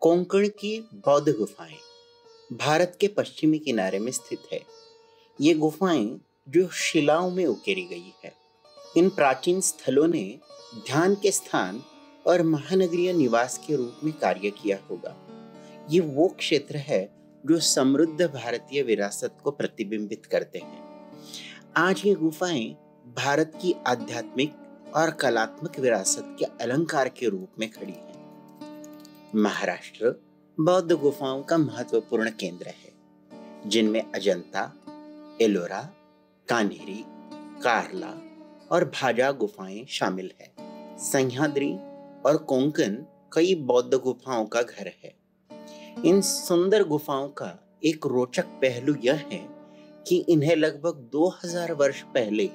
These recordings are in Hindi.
कोंकण की बौद्ध गुफाएं भारत के पश्चिमी किनारे में स्थित है। ये गुफाएं जो शिलाओं में उकेरी गई है। इन प्राचीन स्थलों ने ध्यान के स्थान और महानगरीय निवास के रूप में कार्य किया होगा। ये वो क्षेत्र है जो समृद्ध भारतीय विरासत को प्रतिबिंबित करते हैं। आज ये गुफाएं भारत की आध्यात्मिक और कलात्मक विरासत के अलंकार के रूप में खड़ी हैं। महाराष्ट्र बौद्ध गुफाओं का महत्वपूर्ण केंद्र है, जिनमें अजंता, एलोरा, कान्हेरी, कार्ला और भाजा गुफाएं शामिल हैं। सह्याद्री और कोंकण कई बौद्ध गुफाओं का घर है। इन सुंदर गुफाओं का एक रोचक पहलू यह है कि इन्हें लगभग 2000 वर्ष पहले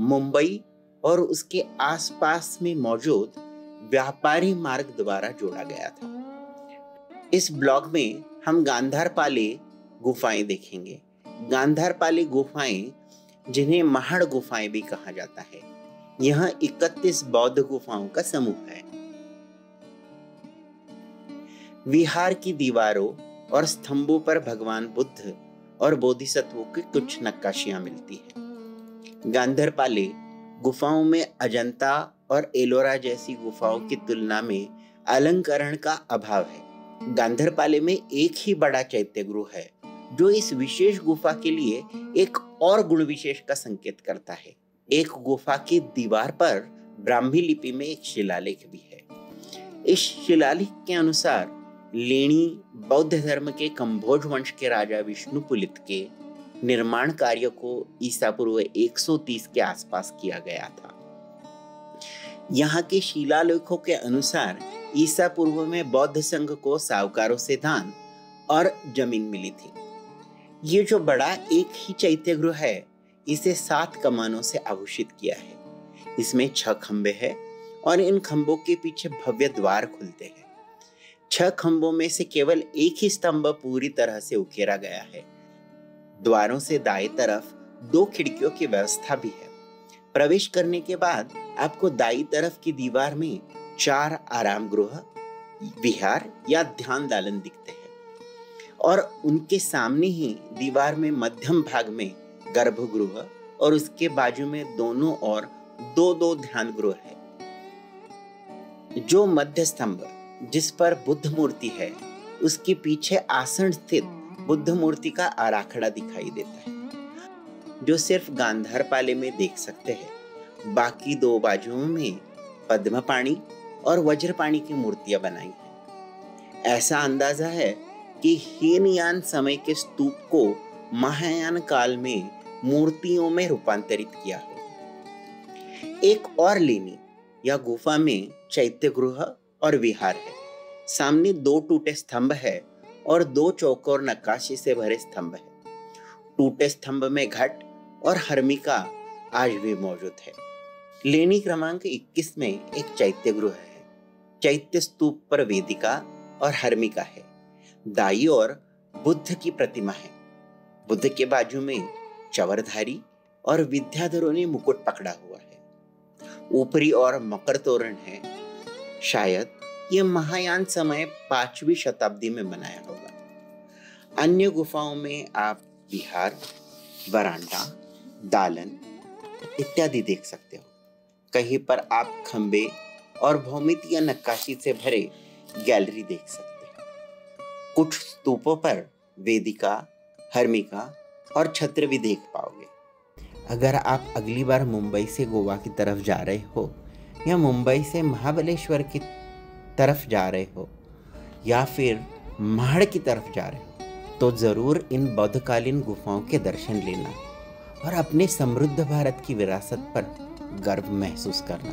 मुंबई और उसके आसपास में मौजूद व्यापारी मार्ग द्वारा जोड़ा गया था। इस ब्लॉग में हम गांधारपाले गुफाएं देखेंगे। गांधारपाले गुफाएं, जिन्हें महाड़ गुफाएं भी कहा जाता है, यह 31 बौद्ध गुफाओं का समूह है। विहार की दीवारों और स्तंभों पर भगवान बुद्ध और बोधिसत्वों की कुछ नक्काशियां मिलती हैं। गांधारपाले गुफाओं में अजंता और एलोरा जैसी गुफाओं की तुलना में अलंकरण का अभाव है। गांधारपाले में एक ही बड़ा चैत्य गृह है, जो इस विशेष गुफा के लिए एक और गुण विशेष का संकेत करता है। एक गुफा की दीवार पर ब्राह्मी लिपि में एक शिलालेख भी है। इस शिलालेख के अनुसार लेणी बौद्ध धर्म के कंभोज वंश के राजा विष्णुपुलित के निर्माण कार्य को ईसा पूर्व 130 के आसपास किया गया था। यहाँ के शिलालेखों के अनुसार ईसा पूर्व में बौद्ध संघ को साहूकारों से दान और जमीन मिली थी। ये जो बड़ा एक ही चैत्य गृह है, इसे 7 कमानों से आभूषित किया है। इसमें 6 खंबे हैं और इन खंबों के पीछे भव्य द्वार खुलते हैं। 6 खंबों में से केवल एक ही स्तंभ पूरी तरह से उकेरा गया है। द्वारों से दाएं तरफ 2 खिड़कियों की व्यवस्था भी है। प्रवेश करने के बाद आपको दाईं तरफ की दीवार में 4 आराम गृह, विहार या ध्यान दालन दिखते हैं और उनके सामने ही दीवार में मध्यम भाग में गर्भगृह और उसके बाजू में दोनों ओर 2-2 ध्यान गृह है। जो मध्य स्तंभ जिस पर बुद्ध मूर्ति है, उसके पीछे आसन स्थित बुद्ध मूर्ति का आराखड़ा दिखाई देता है, जो सिर्फ गांधारपाले में देख सकते हैं। बाकी 2 बाजुओं में पद्मपाणि और वज्रपाणि की मूर्तियां बनाई हैं। ऐसा अंदाजा है कि हीनयान समय के स्तूप को महायान काल में मूर्तियों में रूपांतरित किया हो। एक और लेनी या गुफा में चैत्य गृह और विहार है। सामने 2 टूटे स्तंभ है और 2 चौकोर नक्काशी से भरे स्तंभ है। टूटे स्तंभ में घट और हर्मिका आज भी मौजूद है। लेनी क्रमांक 21 में एक चैत्य गृह है। चैत्य स्तूप पर वेदिका और हर्मिका है। दाईं ओर बुद्ध की प्रतिमा है। बुद्ध के बाजू में चवरधारी और विद्याधरों ने मुकुट पकड़ा हुआ है। ऊपरी ओर मकर तोरण है। शायद यह महायान समय 5वीं शताब्दी में बनाया होगा। अन्य गुफाओं में आप विहार, वरांडा, दालन इत्यादि देख सकते हो। कहीं पर आप खंबे और भौमितीय नक्काशी से भरे गैलरी देख सकते हैं। कुछ स्तूपों पर वेदिका, हर्मिका और छत्र भी देख पाओगे। अगर आप अगली बार मुंबई से गोवा की तरफ जा रहे हो या मुंबई से महाबलेश्वर की तरफ जा रहे हो या फिर महाड़ की तरफ जा रहे हो, तो जरूर इन बौद्धकालीन गुफाओं के दर्शन लेना और अपने समृद्ध भारत की विरासत पर गर्व महसूस करना।